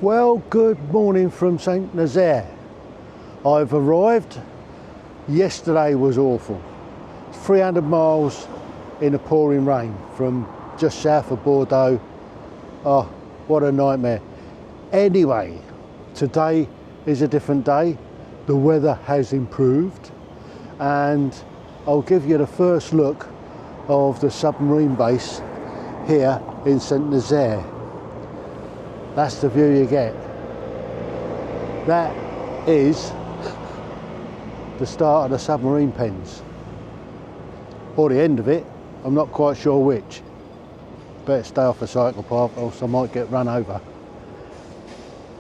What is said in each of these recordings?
Well, good morning from St Nazaire. I've arrived. Yesterday was awful. 300 miles in the pouring rain from just south of Bordeaux. Oh, what a nightmare. Anyway, today is a different day. The weather has improved and I'll give you the first look of the submarine base here in St Nazaire. That's the view you get. That is the start of the submarine pens, or the end of it. I'm not quite sure which. Better stay off the cycle path, else I might get run over.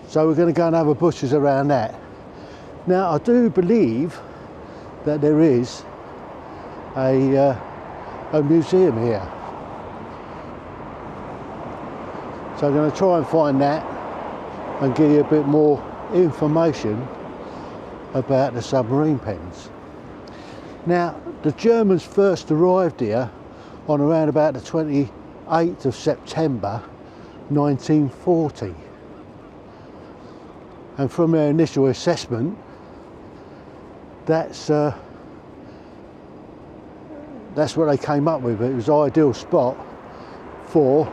So we're going to go and have a butcher's around that. Now I do believe that there is a museum here. So I'm going to try and find that and give you a bit more information about the submarine pens. Now, the Germans first arrived here on around about the 28th of September 1940. And from their initial assessment, that's what they came up with. It was an ideal spot for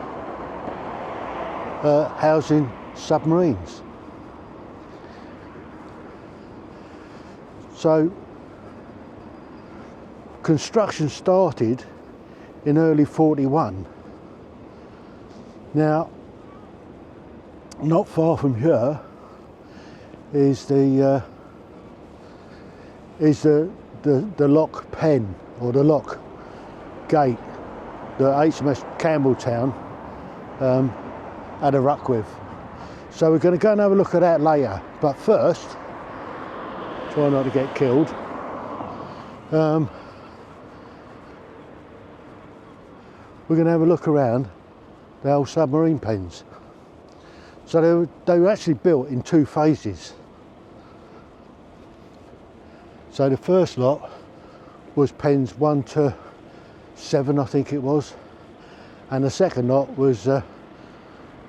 housing submarines. So construction started in early 41. Now, not far from here is the lock pen, or the lock gate that HMS Campbelltown had a ruck with. So we're going to go and have a look at that later, but first, try not to get killed, we're going to have a look around the old submarine pens. So they were actually built in two phases. So the first lot was pens 1 to 7, I think it was, and the second lot was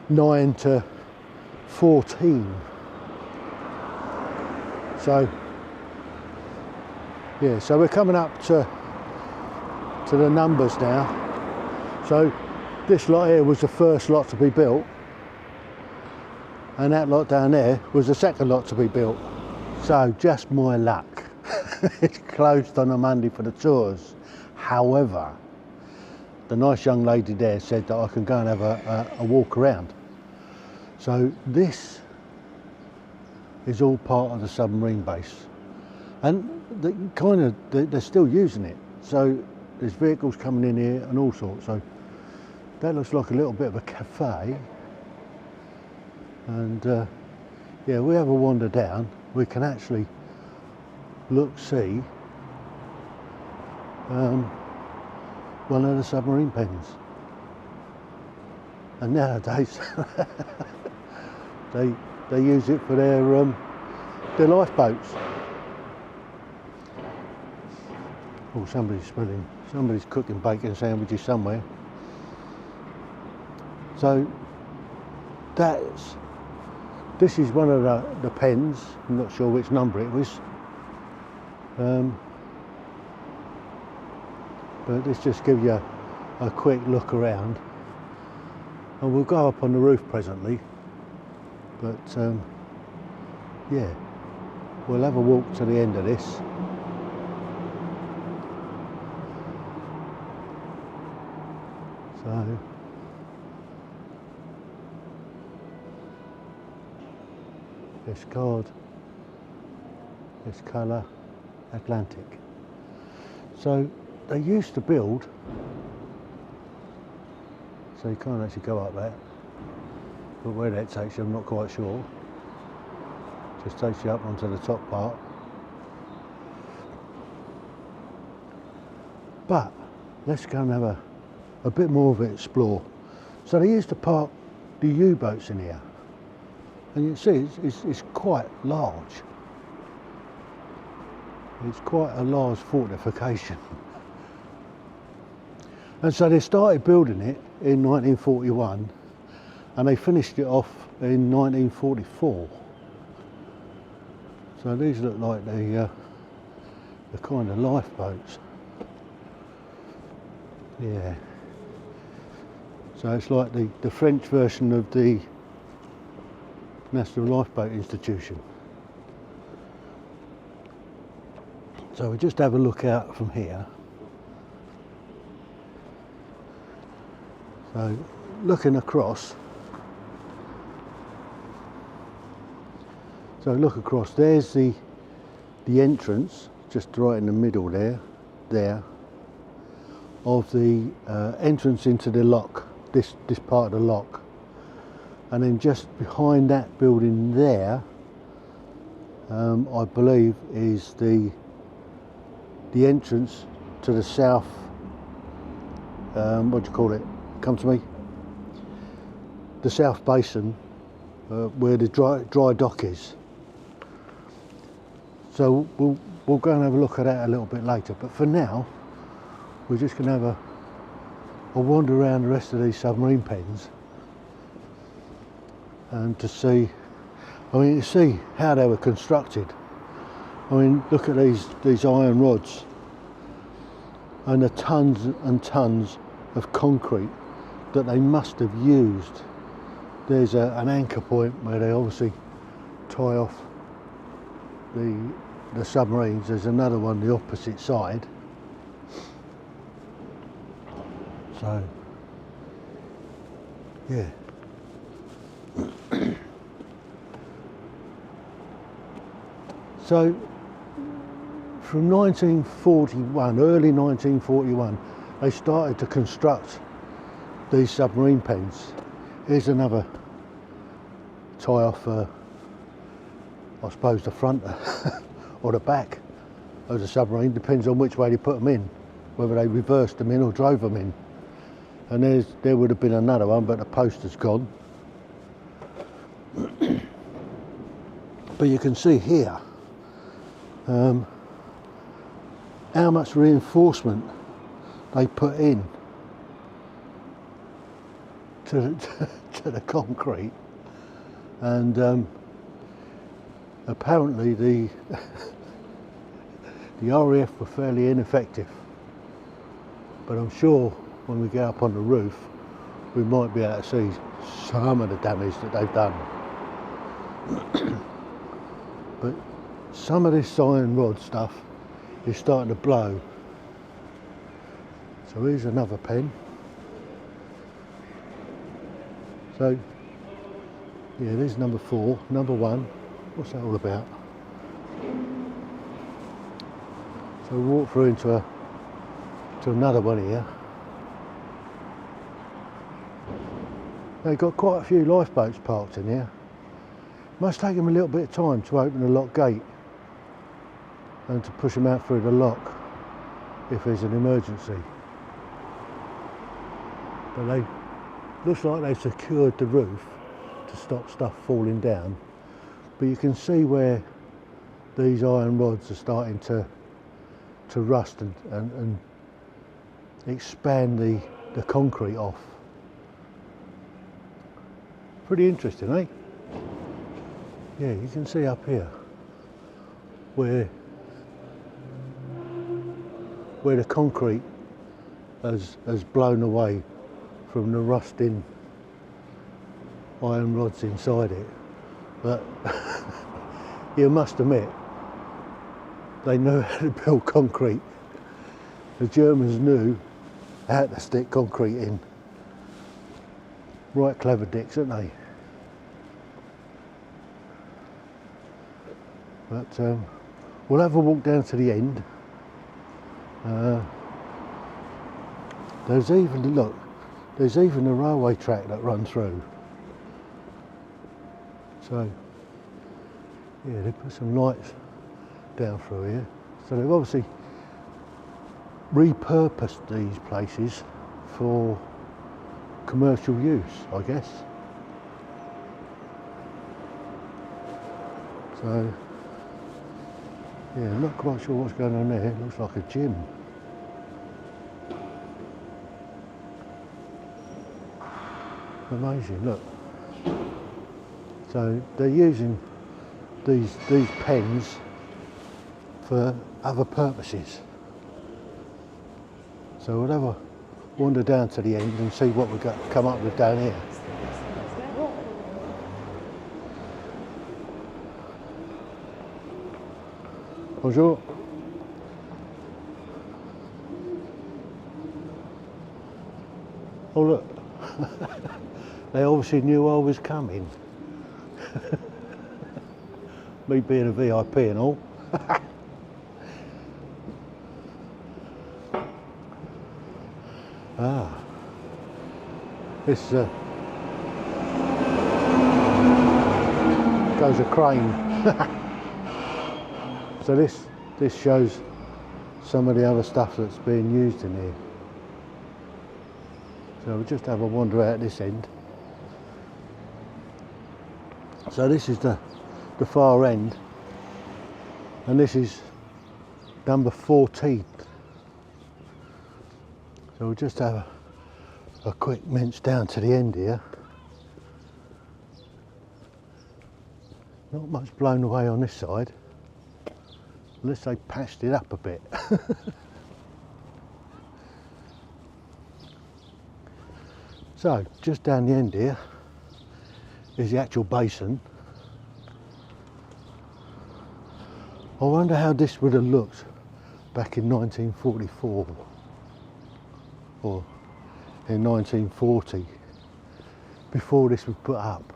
9 to 14. So yeah, so we're coming up to the numbers now. So this lot here was the first lot to be built, and that lot down there was the second lot to be built. So just my luck. It's closed on a Monday for the tours. However, the nice young lady there said that I can go and have a walk around. So this is all part of the submarine base, and they're still using it. So there's vehicles coming in here and all sorts. So that looks like a little bit of a cafe. And yeah, we have a wander down. We can actually see one of the submarine pens. And nowadays they use it for their lifeboats. Oh, somebody's cooking bacon sandwiches somewhere. So this is one of the pens. I'm not sure which number it was, but let's just give you a quick look around, and we'll go up on the roof presently. But yeah, we'll have a walk to the end of this. So this colour Atlantic. So they used to build, so you can't actually go up there, but where that takes you I'm not quite sure. Just takes you up onto the top part. But let's go and have a bit more of an explore. So they used to park the U-boats in here, and you can see it's quite large. It's quite a large fortification. And so they started building it in 1941, and they finished it off in 1944. So these look like the kind of lifeboats. Yeah. So it's like the French version of the National Lifeboat Institution. So we just have a look out from here. So looking across, so look across, there's the entrance, just right in the middle there, of the entrance into the lock, this part of the lock. And then just behind that building there, I believe is the entrance to the south, what do you call it? Come to me. The south basin, where the dry dock is. So we'll go and have a look at that a little bit later. But for now, we're just going to have a wander around the rest of these submarine pens, and to see, I mean, you see how they were constructed. I mean, look at these iron rods and the tons and tons of concrete that they must have used. There's an anchor point where they obviously tie off the submarines. There's another one the opposite side. So, yeah. So, from 1941, early 1941, they started to construct these submarine pens. Here's another tie off, I suppose the front or the back of the submarine, depends on which way they put them in, whether they reversed them in or drove them in. And there would have been another one, but the post has gone. But you can see here how much reinforcement they put in to the concrete, and apparently the RAF were fairly ineffective. But I'm sure when we get up on the roof, we might be able to see some of the damage that they've done. But some of this iron rod stuff is starting to blow. So here's another pen. So, yeah, there's number 4, number 1. What's that all about? So we'll walk through to another one here. They've got quite a few lifeboats parked in here. Must take them a little bit of time to open the lock gate and to push them out through the lock if there's an emergency. But looks like they've secured the roof to stop stuff falling down. But you can see where these iron rods are starting to rust and expand the concrete off. Pretty interesting, eh? Yeah, you can see up here where the concrete has blown away from the rusting iron rods inside it. But you must admit, they know how to build concrete. The Germans knew how to stick concrete in. Right clever dicks, aren't they? But we'll have a walk down to the end. There's even a railway track that runs through. So, yeah, they put some lights down through here. So they've obviously repurposed these places for commercial use, I guess. So, yeah, I'm not quite sure what's going on there. It looks like a gym. Amazing, look. So they're using these pens for other purposes. So we'll have a wander down to the end and see what we've got come up with down here. Bonjour. Oh look, they obviously knew I was coming. Me being a VIP and all. Ah, this goes a crane. So this shows some of the other stuff that's being used in here. So we'll just have a wander out this end. So this is the far end, and this is number 14. So we'll just have a quick mince down to the end here. Not much blown away on this side, unless they patched it up a bit. So just down the end here is the actual basin. I wonder how this would have looked back in 1944 or in 1940, before this was put up.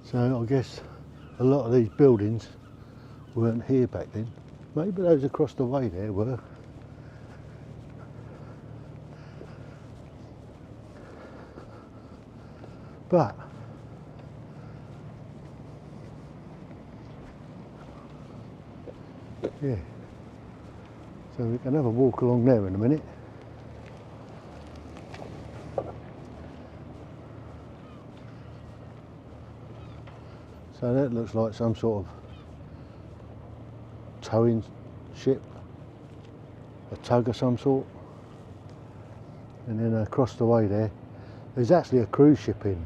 So I guess a lot of these buildings weren't here back then. Maybe those across the way there were. But yeah, so we can have a walk along there in a minute. So that looks like some sort of towing ship, a tug of some sort. And then across the way there's actually a cruise ship in.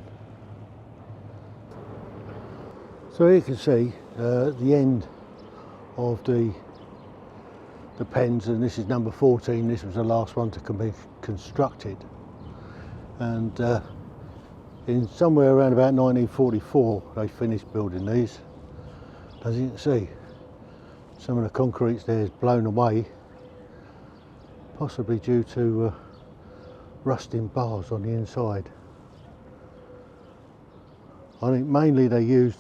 So you can see the end of the pens, and this is number 14. This was the last one to be constructed, and in somewhere around about 1944 they finished building these. As you can see, some of the concrete there is blown away, possibly due to rusting bars on the inside. I think mainly they used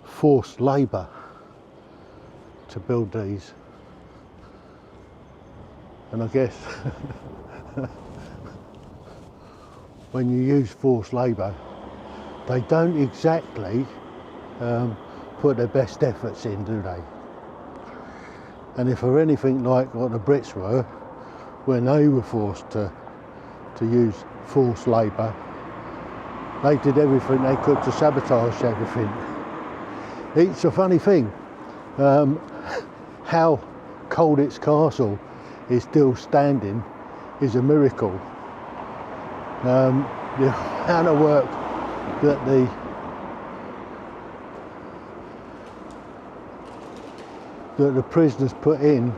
forced labour to build these, and I guess when you use forced labour, they don't exactly put their best efforts in, do they? And if they're anything like what the Brits were when they were forced to use forced labour, they did everything they could to sabotage everything. It's a funny thing, how Colditz Castle is still standing is a miracle. The amount of work that the prisoners put in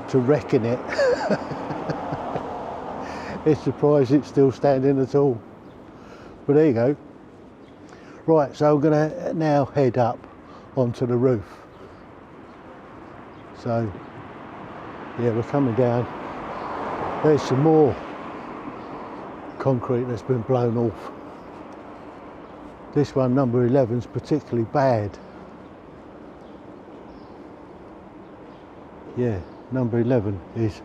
to wrecking it, it's surprised it's still standing at all. But there you go. Right, so I'm going to now head up onto the roof. So yeah, we're coming down. There's some more concrete that's been blown off. This one, number 11, is particularly bad. Yeah, number 11 is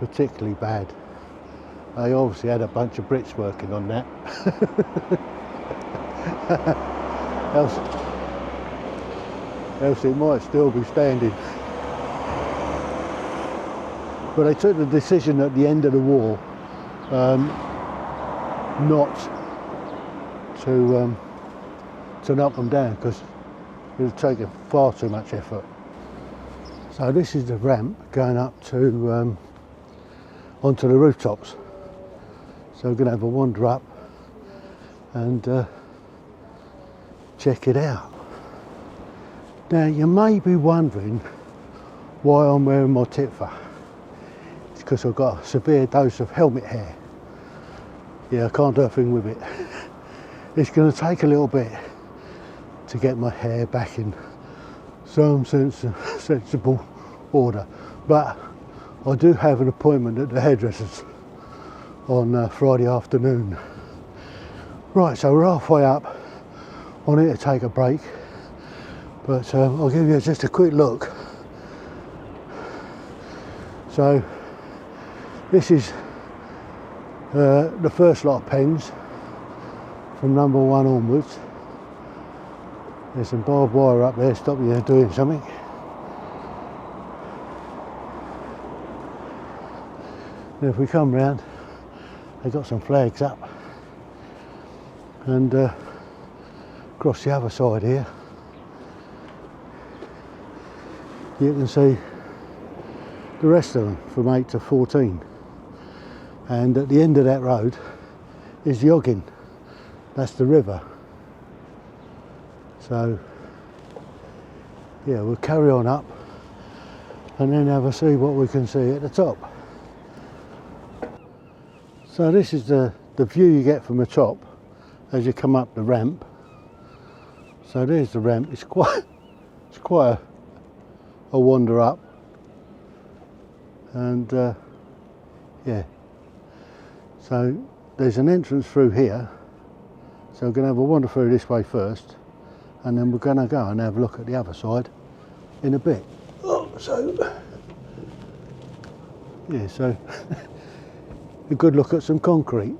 particularly bad. They obviously had a bunch of Brits working on that. else it might still be standing. But they took the decision at the end of the war not to knock them down, because it would take far too much effort. So this is the ramp going up to onto the rooftops. So we're going to have a wander up and check it out. Now you may be wondering why I'm wearing my tipfer. It's because I've got a severe dose of helmet hair. Yeah, I can't do a thing with it. It's going to take a little bit to get my hair back in some sensible order, but I do have an appointment at the hairdresser's on Friday afternoon. Right, so we're halfway up. I need to take a break, but I'll give you just a quick look. So this is the first lot of pens from number 1 onwards. There's some barbed wire up there stopping you doing something. And if we come round, they've got some flags up, and across the other side here you can see the rest of them from 8 to 14, and at the end of that road is the Oggin. That's the river. So yeah, we'll carry on up and then have a see what we can see at the top. So this is the view you get from the top as you come up the ramp. So there's the ramp. It's quite a wander up, and yeah. So there's an entrance through here. So we're going to have a wander through this way first, and then we're going to go and have a look at the other side in a bit. Oh, so yeah, so a good look at some concrete.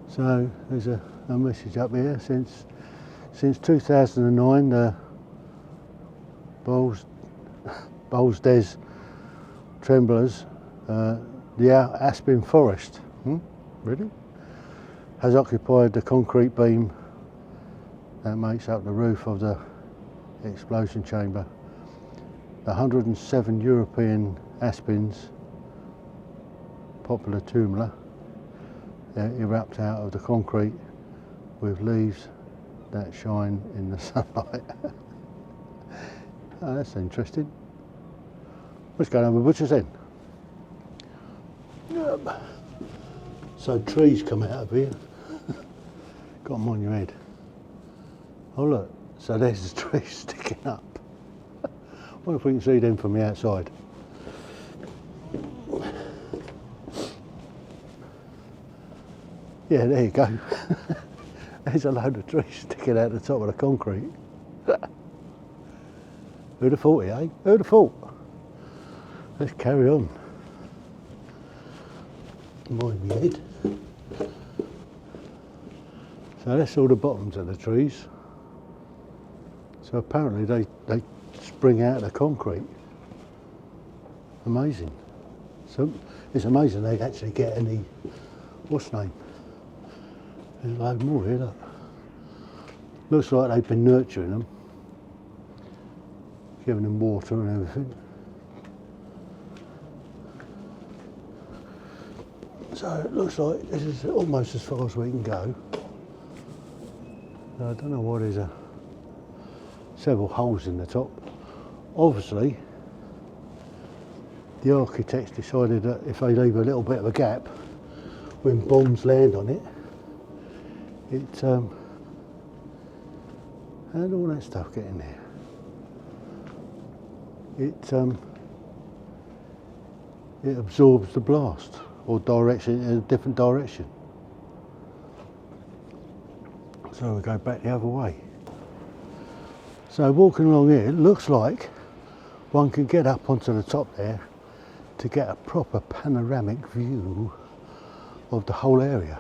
So there's a message up here. Since 2009, the Bowles Des Tremblers, the Aspen Forest, really, has occupied the concrete beam that makes up the roof of the explosion chamber. The 107 European aspens, popular tumula, erupt out of the concrete with leaves that shine in the sunlight. Oh, that's interesting. Let's go down the butcher's end. So trees come out of here. Got them on your head. Oh look, so there's the trees sticking up. Wonder if we can see them from the outside. Yeah, there you go. There's a load of trees sticking out the top of the concrete. Who'd have thought it, eh? Who'd have thought? Let's carry on. Mind me head. So that's all the bottoms of the trees. So apparently they spring out of the concrete. Amazing. So it's amazing they actually get any, what's the name? There's a load more here, look. Looks like they've been nurturing them, giving them water and everything. So it looks like this is almost as far as we can go. I don't know why there's several holes in the top. Obviously, the architects decided that if they leave a little bit of a gap, when bombs land on it, how did all that stuff get in there? It absorbs the blast, or direction in a different direction. So we go back the other way. So walking along here, it looks like one can get up onto the top there to get a proper panoramic view of the whole area.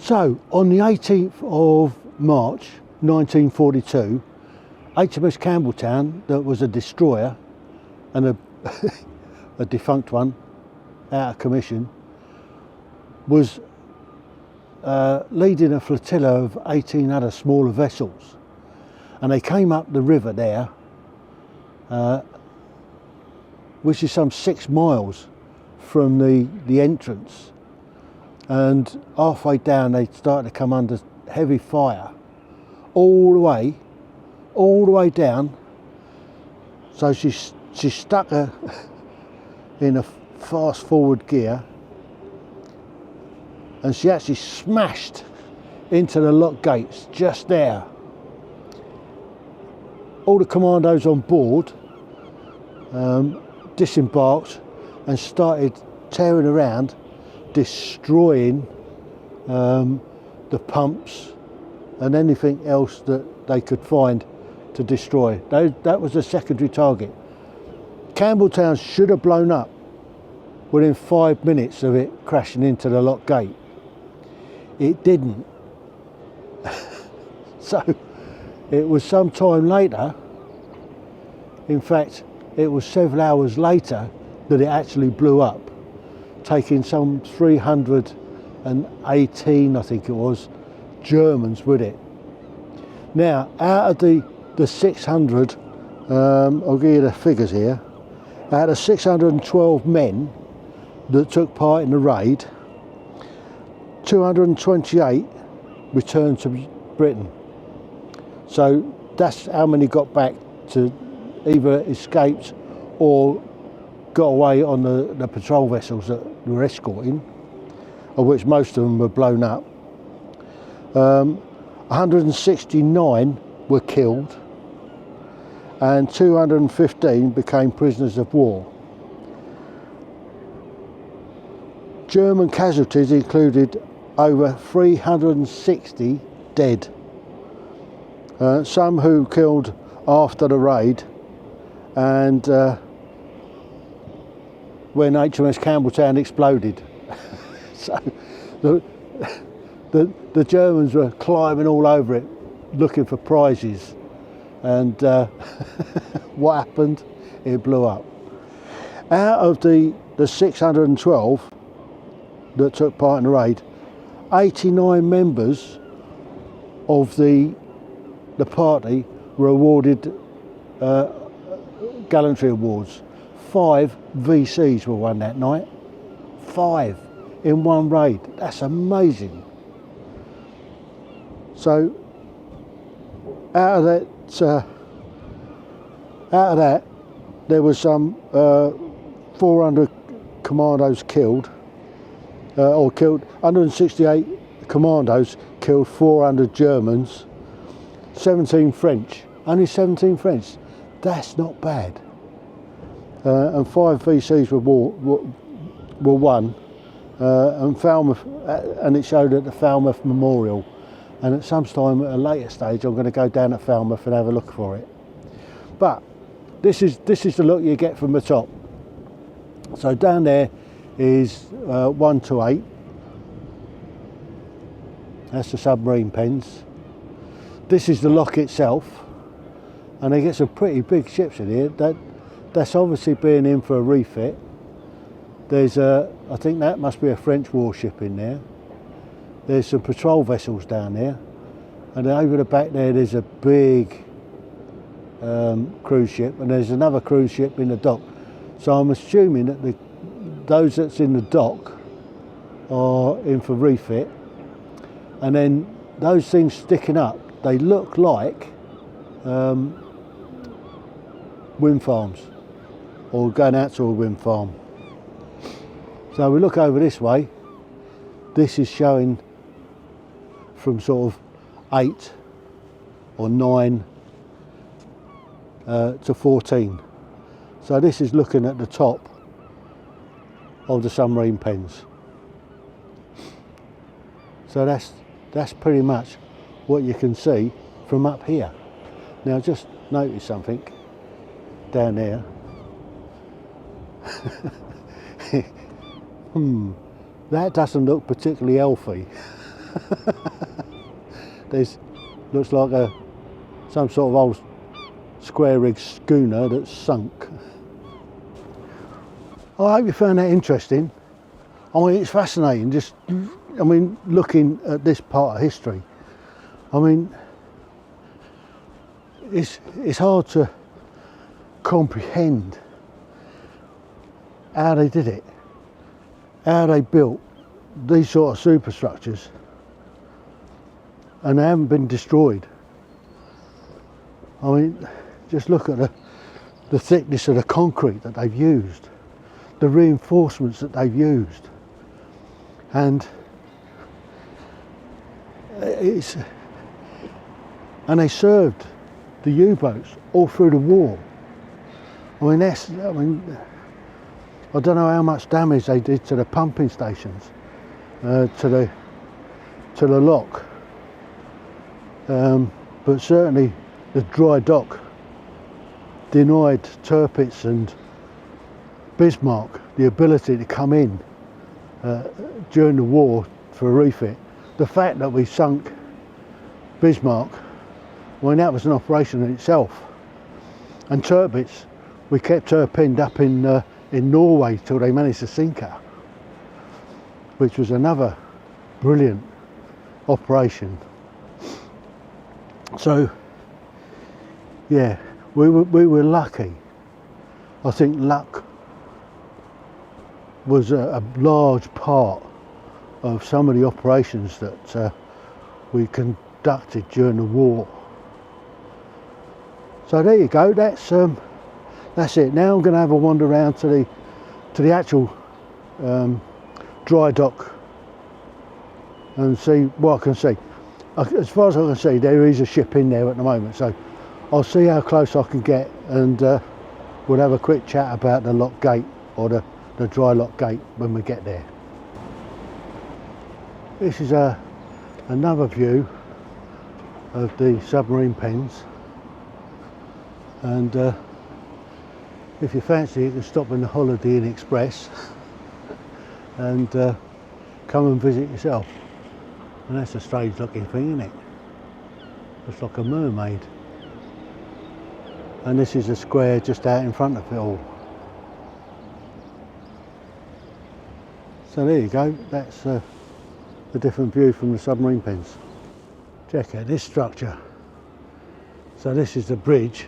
So on the 18th of March 1942, HMS Campbelltown, that was a destroyer and a defunct one, out of commission, was leading a flotilla of 18 other smaller vessels, and they came up the river there, which is some 6 miles from the entrance, and halfway down they started to come under heavy fire all the way down. So she stuck her in a fast forward gear, and she actually smashed into the lock gates just there. All the commandos on board disembarked and started tearing around, destroying the pumps and anything else that they could find to destroy. That was a secondary target. Campbelltown should have blown up within 5 minutes of it crashing into the lock gate. It didn't. So it was some time later, in fact it was several hours later, that it actually blew up, taking some 318, I think it was, Germans with it. Now, out of the 600, I'll give you the figures here, out of 612 men that took part in the raid, 228 returned to Britain. So that's how many got back, to either escaped or got away on the patrol vessels that were escorting, of which most of them were blown up. 169 were killed and 215 became prisoners of war. German casualties included over 360 dead. Some who killed after the raid, and when HMS Campbelltown exploded. So the Germans were climbing all over it looking for prizes, and what happened? It blew up. Out of the 612 that took part in the raid, 89 members of the party were awarded gallantry awards. 5 VCs were won that night. 5 in one raid. That's amazing. So out of that there was some 400 commandos killed, or killed 168 commandos, killed 400 Germans, 17 French, only 17 French. That's not bad. And 5 VCs were won, and Falmouth, and it showed at the Falmouth Memorial. And at some time, at a later stage, I'm going to go down to Falmouth and have a look for it. But this is the look you get from the top. So down there is 1 to 8. That's the submarine pens. This is the lock itself, and they get some pretty big ships in here. That's obviously being in for a refit. There's I think that must be a French warship in there. There's some patrol vessels down there, and then over the back there's a big cruise ship, and there's another cruise ship in the dock. So I'm assuming that those that's in the dock are in for refit, and then those things sticking up, they look like wind farms, or going out to a wind farm. So we look over this way. This is showing from sort of 8 or 9 to 14. So this is looking at the top of the submarine pens. So that's pretty much what you can see from up here. Now just notice something down there. That doesn't look particularly healthy. This looks like some sort of old square rig schooner that's sunk. I hope you found that interesting. I mean, it's fascinating, just, I mean, looking at this part of history. I mean, it's hard to comprehend how they did it. how they built these sort of superstructures and they haven't been destroyed. I mean, just look at the thickness of the concrete that they've used, the reinforcements that they've used, and they served the U-boats all through the war. I mean, I don't know how much damage they did to the pumping stations, to the lock, but certainly the dry dock denied Tirpitz and Bismarck the ability to come in during the war for a refit. The fact that we sunk Bismarck, well, that was an operation in itself. And Tirpitz, we kept her pinned up in Norway till they managed to sink her, which was another brilliant operation. So, yeah, we were lucky. I think luck was a large part of some of the operations that we conducted during the war. So there you go. That's it. Now I'm going to have a wander around to the actual dry dock and see what I can see. As far as I can see, there is a ship in there at the moment, so I'll see how close I can get, and we'll have a quick chat about the lock gate, or the dry lock gate, when we get there. This is another view of the submarine pens, and if you fancy, you can stop in the Holiday Inn Express and come and visit yourself. And that's a strange looking thing, isn't it? Looks like a mermaid. And this is a square just out in front of it all. So there you go, that's a different view from the submarine pens. Check out this structure. So this is the bridge,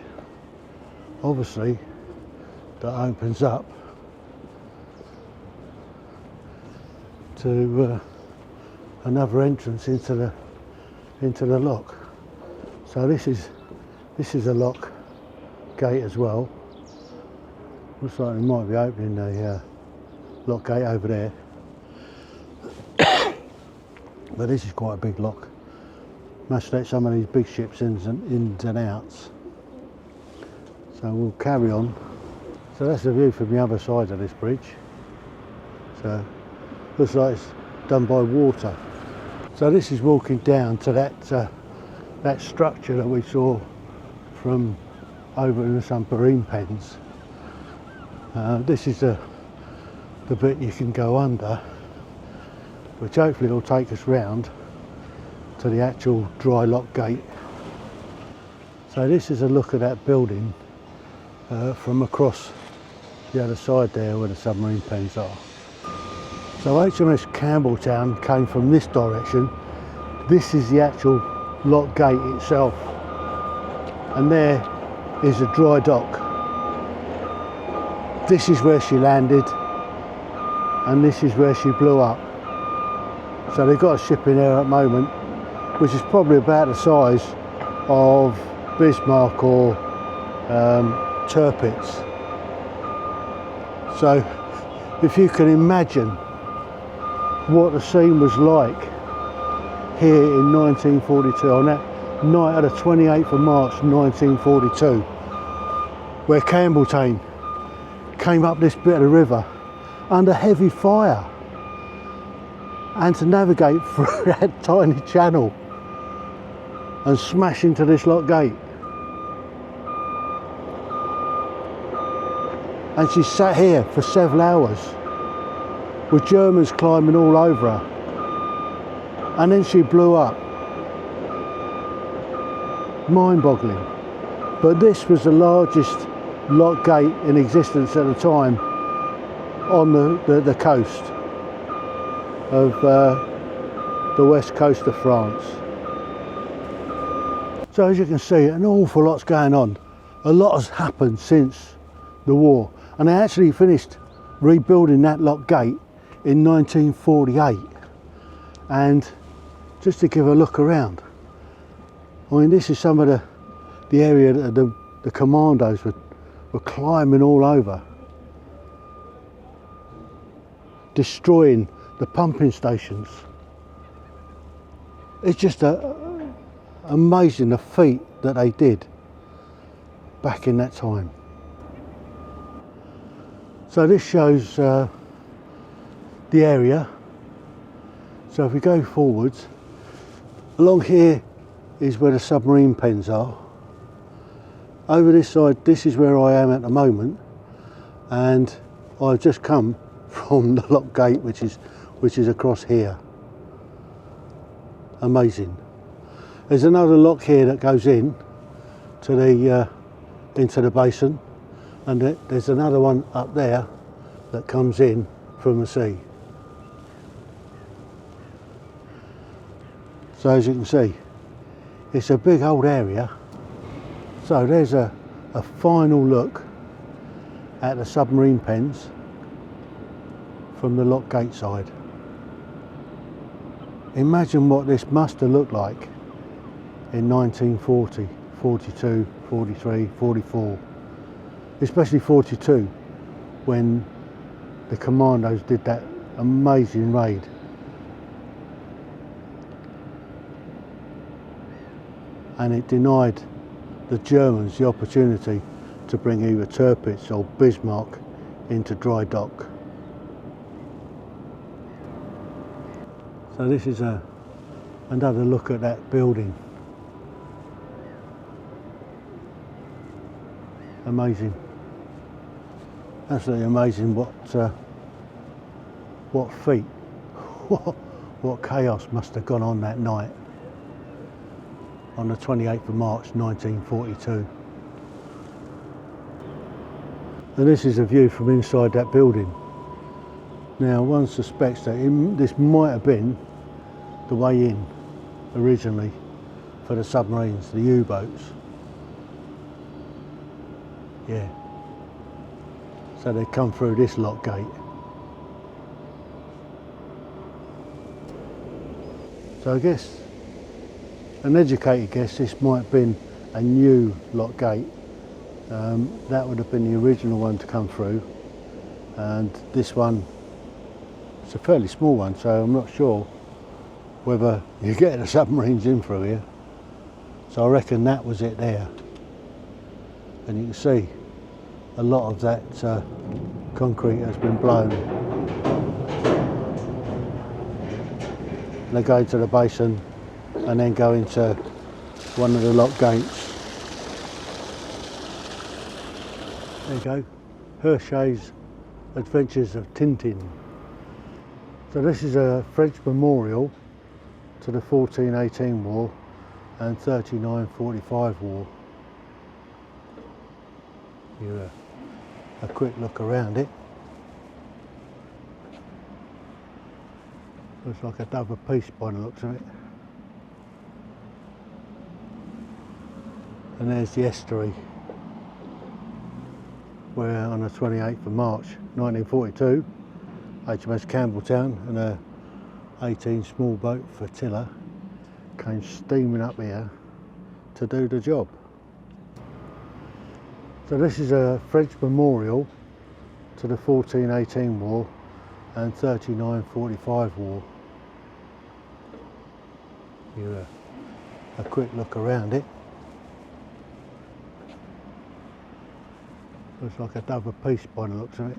obviously, that opens up to another entrance into the lock. So this is a lock gate as well. Looks like we might be opening a lock gate over there. But this is quite a big lock. Must let some of these big ships ins and outs. So we'll carry on. So that's the view from the other side of this bridge. So looks like it's done by water. So this is walking down to that structure that we saw from over in the submarine pens. This is the bit you can go under, which hopefully will take us round to the actual dry lock gate. So this is a look at that building from across the other side there where the submarine pens are. So HMS Campbelltown came from this direction. This is the actual lock gate itself, and there is a dry dock. This is where she landed, and this is where she blew up. So they've got a ship in there at the moment, which is probably about the size of Bismarck or Tirpitz. So if you can imagine what the scene was like here in 1942, on that night of the 28th of March 1942, where Campbelltown came up this bit of the river under heavy fire, and to navigate through that tiny channel and smash into this lock gate. And she sat here for several hours with Germans climbing all over her, and then she blew up. Mind-boggling. But this was the largest lock gate in existence at the time on the coast of the west coast of France. So as you can see, an awful lot's going on. A lot has happened since the war, and they actually finished rebuilding that lock gate in 1948. And just to give a look around, I mean, this is some of the area that the commandos were climbing all over, destroying the pumping stations. It's just amazing the feat that they did back in that time. So this shows the area. So if we go forwards, along here is where the submarine pens are. Over this side, this is where I am at the moment, and I've just come from the lock gate, which is across here. Amazing. There's another lock here that goes in to the into the basin, and there's another one up there that comes in from the sea. So as you can see, it's a big old area. So there's a final look at the submarine pens from the lock gate side. Imagine what this must have looked like in 1940, 42, 43, 44, especially 42, when the commandos did that amazing raid. And it denied the Germans the opportunity to bring either Tirpitz or Bismarck into dry dock. So this is another look at that building. Amazing, absolutely amazing. What feat, what chaos must have gone on that night on the 28th of March 1942. And this is a view from inside that building. Now one suspects that this might have been the way in originally for the submarines, the U-boats. Yeah. So they come through this lock gate. So I guess, an educated guess, this might have been a new lock gate. That would have been the original one to come through, and this one, it's a fairly small one, so I'm not sure whether you get the submarines in through here. So I reckon that was it there. And you can see a lot of that concrete has been blown. They go to the basin and then go into one of the lock gates. There you go, Hergé's Adventures of Tintin. So this is a French memorial to the 1418 war and 39-45 war. Here, a quick look around it. Looks like a double piece by the looks of it. And there's the estuary, where on the 28th of March 1942, HMS Campbelltown and a 18 small boat flotilla came steaming up here to do the job. So this is a French memorial to the 1418 war and 39-45 war. Here, a quick look around it. Looks like a double piece by the looks of it.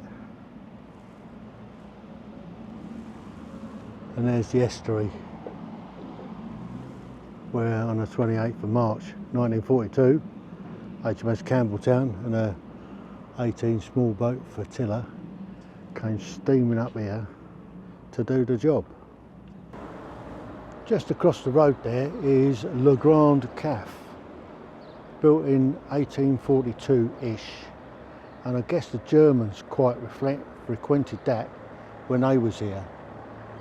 And there's the estuary, where on the 28th of March 1942, HMS Campbelltown and a 18 small boat flotilla came steaming up here to do the job. Just across the road there is Le Grand Café, built in 1842-ish, and I guess the Germans quite frequented that when they was here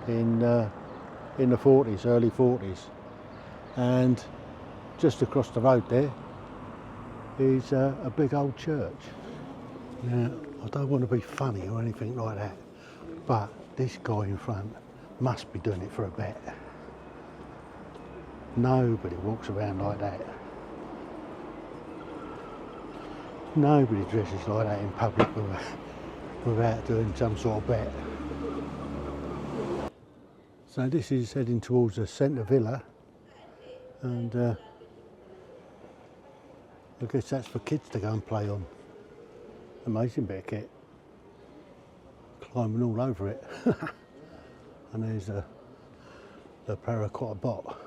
in the 40s, early 40s. And just across the road there is a big old church. Now, I don't want to be funny or anything like that, but This guy in front must be doing it for a bet. Nobody walks around like that. Nobody dresses like that in public without doing some sort of bet. So this is heading towards the centre villa, and I guess that's for kids to go and play on. Amazing bit of kit. Climbing all over it. And there's the paraquat bot.